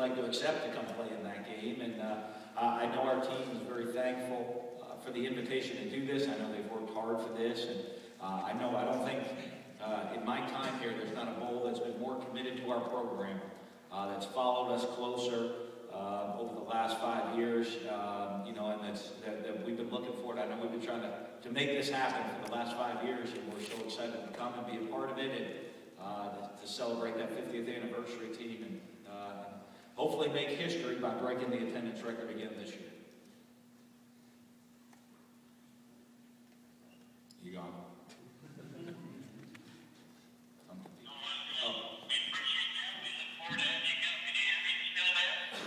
like to accept to come play in that game. And I know our team is very thankful for the invitation to do this. I know they've worked hard for this, and I don't think in my time here there's not a bowl that's been more committed to our program, that's followed us closer over the last 5 years, and that we've been looking for it. I know we've been trying to make this happen for the last 5 years, and we're so excited to come and be a part of it, and to celebrate that 50th anniversary team, and hopefully make history by breaking the attendance record again this year. You gone?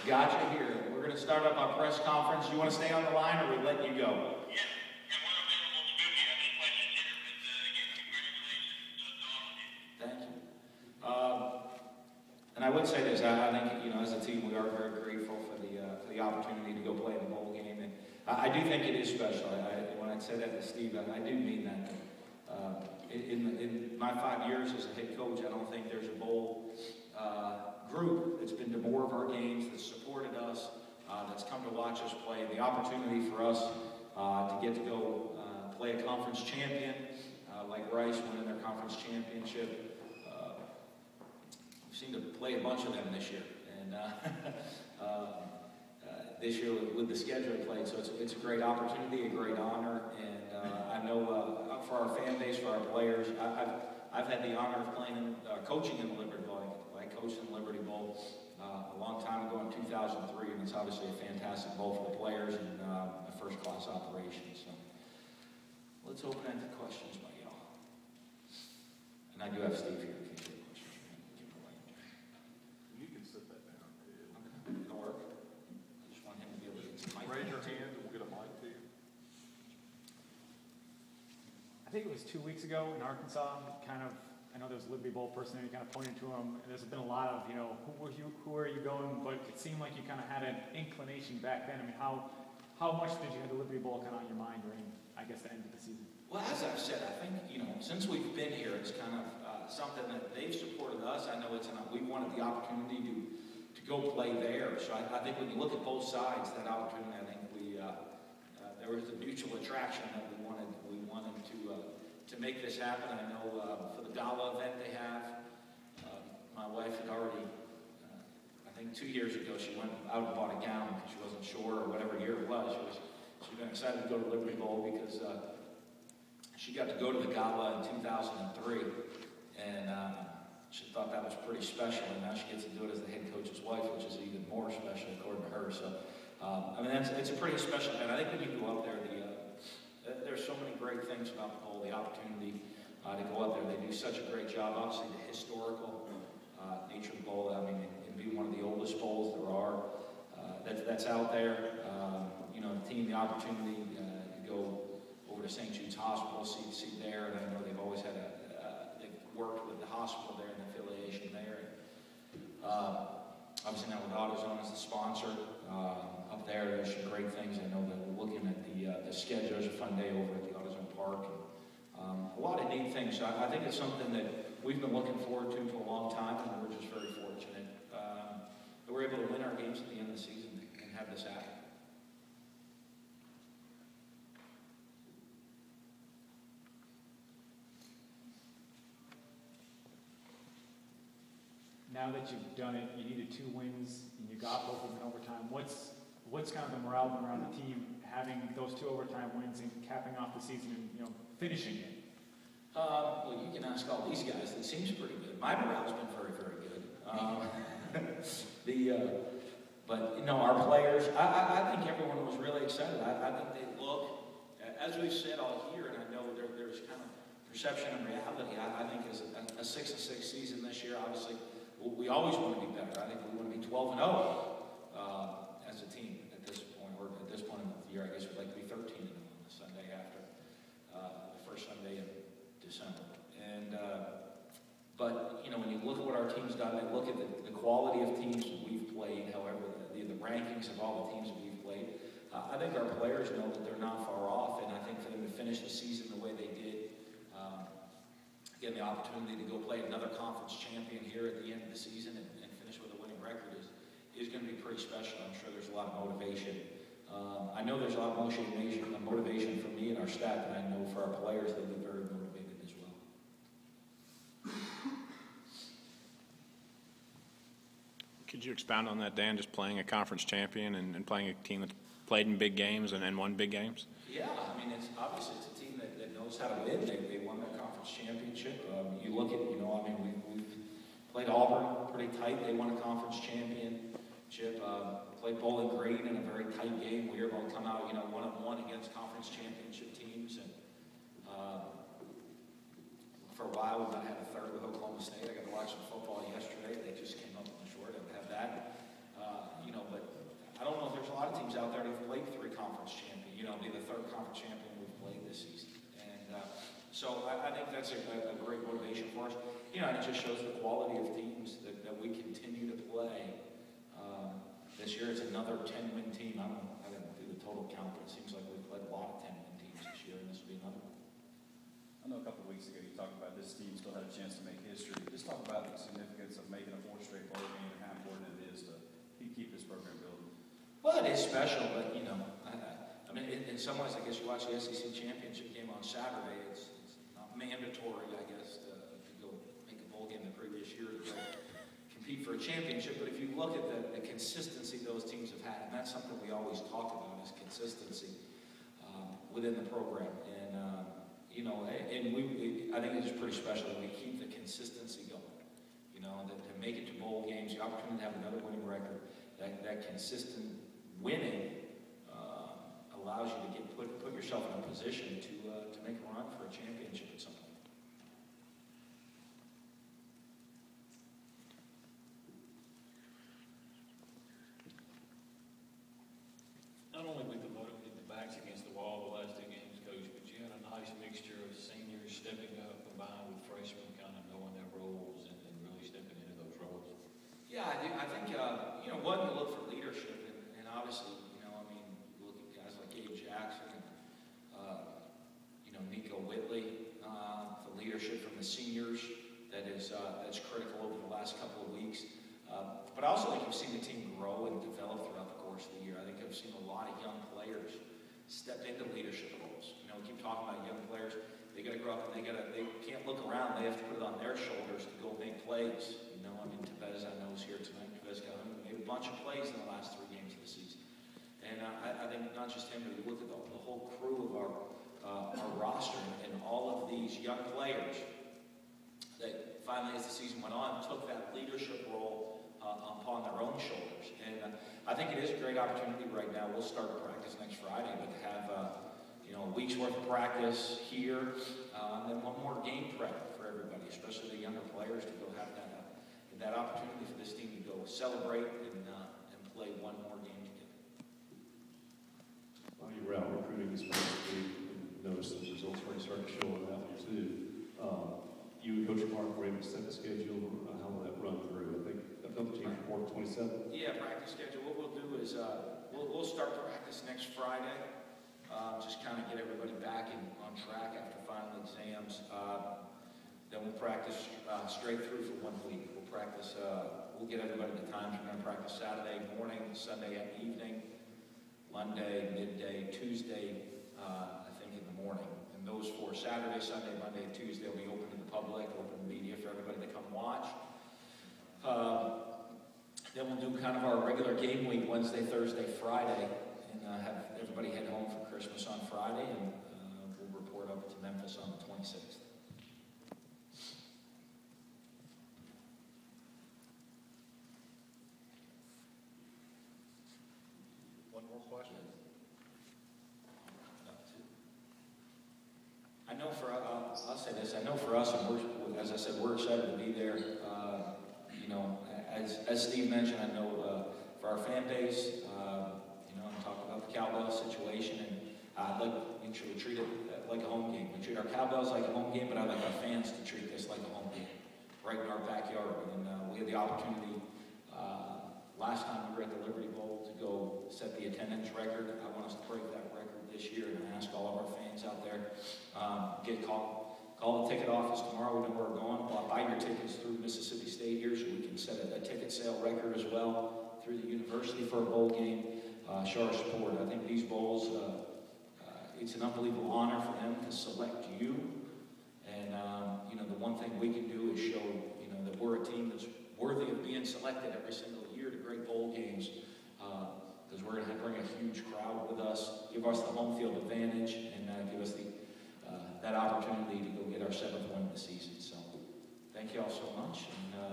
Gotcha here. We're going to start up our press conference. You want to stay on the line, or we let you go? Yeah. And we're available to if you have any questions here. But again, congratulations to all of you. Thank you. And I would say this. I think, as a team, we are very grateful for the opportunity to go play in the bowl game. And I do think it is special. When I said that to Steve, I do mean that. In my 5 years as a head coach, I don't think there's a bowl group that's been to more of our games, that's supported us, that's come to watch us play. The opportunity for us to get to go play a conference champion, like Rice winning their conference championship. We've seen to play a bunch of them this year, and this year with the schedule played, so it's a great opportunity, a great honor, and I know for our fan base, for our players, I've had the honor of playing, coaching in the Liberty Bowl. I coached in the Liberty Bowl a long time ago in 2003, and it's obviously a fantastic bowl for the players and a first-class operation. So let's open it to questions by y'all. And I do have Steve here. You can sit that down. Okay, it'll work. I just want him to be able to get some mic. Raise your hand and we'll get a mic to you. I think it was 2 weeks ago in Arkansas, I know there was a Liberty Bowl person and you kind of pointed to him, and there's been a lot of, who are you going, but it seemed like you kind of had an inclination back then. I mean, how much did you have the Liberty Bowl kind of on your mind during, I guess, the end of the season? Well, as I've said, I think, since we've been here, it's kind of something that they've supported us. I know we wanted the opportunity to go play there. So I think when you look at both sides, that opportunity, I think there was a mutual attraction that we wanted to make this happen. I know for the gala event they have, my wife had already, I think 2 years ago, she went out and bought a gown because she wasn't sure, or whatever year it was. She'd been excited to go to Liberty Bowl because she got to go to the gala in 2003, and she thought that was pretty special, and now she gets to do it as the head coach's wife, which is even more special according to her. So, it's a pretty special event. I think when you go up there, there's so many great things about the bowl, the opportunity to go up there. They do such a great job. Obviously, the historical nature of the bowl, it being one of the oldest bowls there are that's out there. The team, the opportunity to go over to St. Jude's Hospital, see there, and I know they've always had they've worked with the hospital there and the affiliation there. Obviously now with AutoZone as the sponsor, up there's some great things. I know that we're looking at the schedule. There's a fun day over at the AutoZone Park. And, a lot of neat things. So I think it's something that we've been looking forward to for a long time, and we're just very fortunate that we're able to win our games at the end of the season and have this happen. Now that you've done it, you needed 2 wins, and you got both of them in overtime. What's kind of the morale around the team having those 2 overtime wins and capping off the season and finishing it? Well, you can ask all these guys. It seems pretty good. My morale's been very, very good. But our players. I think everyone was really excited. I think they look, as we've said all year, and I know there's kind of perception and reality. I think as a 6-6 season this year, obviously. We always want to be better. I think we want to be 12-0 as a team at this point, or at this point in the year. I guess we'd like to be 13-0 on the Sunday after the first Sunday in December. And but when you look at what our team's done, and look at the quality of teams that we've played, however, the rankings of all the teams that we've played, I think our players know that they're not far off, and I think for them to finish the season the way they did. Again, the opportunity to go play another conference champion here at the end of the season and finish with a winning record is going to be pretty special. I'm sure there's a lot of motivation. I know there's a lot of motivation for me and our staff, and I know for our players they'll be very motivated as well. Could you expound on that, Dan, just playing a conference champion and playing a team that's played in big games and won big games? Yeah, I mean, it's a team that knows how to win. They won their conference championship. You look at, we've played Auburn pretty tight. They won a conference championship. Played Bowling Green in a very tight game. We were going to come out, 1-1 against conference championship teams. And for a while, we might have a third with Oklahoma State. I got to watch some football yesterday. They just came up on the short. I would have that. But I don't know if there's a lot of teams out there that have played 3 conference champions. Be the 3rd conference champion we've played this season. And so I think that's a great motivation for us. And it just shows the quality of teams that we continue to play. This year it's another 10-win team. I didn't do the total count, but it seems like we've played a lot of 10-win teams this year, and this will be another one. I know a couple of weeks ago you talked about this team still had a chance to make history. Just talk about the significance of making a 4th straight bowl game and how important it is to keep this program building. Well, it is special, but in some ways, I guess you watch the SEC championship game on Saturday. It's not mandatory, I guess, to go make a bowl game the previous year to go compete for a championship. But if you look at the consistency those teams have had, and that's something we always talk about is consistency within the program. And I think it's pretty special that we keep the consistency going. That to make it to bowl games, the opportunity to have another winning record, that consistent winning allows you to put yourself in a position to make a run for a championship at some point. Not only with the backs against the wall the last 2 games, Coach, but you had a nice mixture of seniors stepping up combined with freshmen kind of knowing their roles and really stepping into those roles. Yeah, I think, one, you look for leadership, and obviously, you look at guys like Gabe Jackson and, Nico Whitley, the leadership from the seniors that's critical over the last couple of weeks. But I also think you've seen the team grow and develop throughout the course of the year. I think I've seen a lot of young players step into leadership roles. We keep talking about young players. They got to grow up and they can't look around. They have to put it on their shoulders to go make plays. Tevez, I know, is here tonight. Tevez made a bunch of plays in the last 3 games of the season. And I think not just him, but you look at the whole crew of our roster and all of these young players that finally, as the season went on, took that leadership role upon their own shoulders. And I think it is a great opportunity right now. We'll start practice next Friday, but to have a week's worth of practice here, and then one more game prep for everybody, especially the younger players, to go have that opportunity for this team to go celebrate and play one more game together. While you were out recruiting this past week, and noticed the results already started showing out there too. You and Coach Mark were able to set the schedule. How will that run through? I think the team report 27. Yeah, practice schedule. What we'll do is we'll start practice next Friday. Just kind of get everybody back on track after final exams. Then we'll practice straight through for 1 week. We'll practice. We'll get everybody the times. We're going to practice Saturday morning, Sunday evening, Monday midday, Tuesday, I think in the morning. And those 4, Saturday, Sunday, Monday, and Tuesday, will be open to the public, open to the media for everybody to come watch. Then we'll do kind of our regular game week, Wednesday, Thursday, Friday, and have everybody head home for Christmas on Friday, and we'll report up to Memphis on the 26th. One more question. I know I'll say this. I know for us, and as I said, we're excited to be there. As Steve mentioned, I know for our fan base, I'm talking about the cowbell situation, and I'd like to make sure we treat it like a home game. We treat our cowbells like a home game, but I'd like our fans to treat this like a home game, right in our backyard. And we had the opportunity last time we were at the Liberty Bowl to go set the attendance record. I want us to break that record this year, and I ask all of our fans out there, call the ticket office tomorrow. We know where we're going. Buy your tickets through Mississippi State here so we can set a ticket sale record as well. through the university for a bowl game, show our support. I think these bowls, it's an unbelievable honor for them to select you. And, the one thing we can do is show, that we're a team that's worthy of being selected every single year to great bowl games, because we're going to bring a huge crowd with us, give us the home field advantage, and give us that opportunity to go get our 7th win of the season. So thank you all so much. And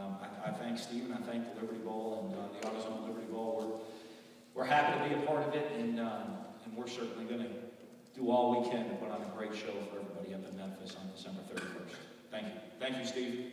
I thank Steve, and I thank the Liberty Bowl and the AutoZone Liberty Bowl. We're happy to be a part of it, and we're certainly going to do all we can to put on a great show for everybody up in Memphis on December 31st. Thank you. Thank you, Steve.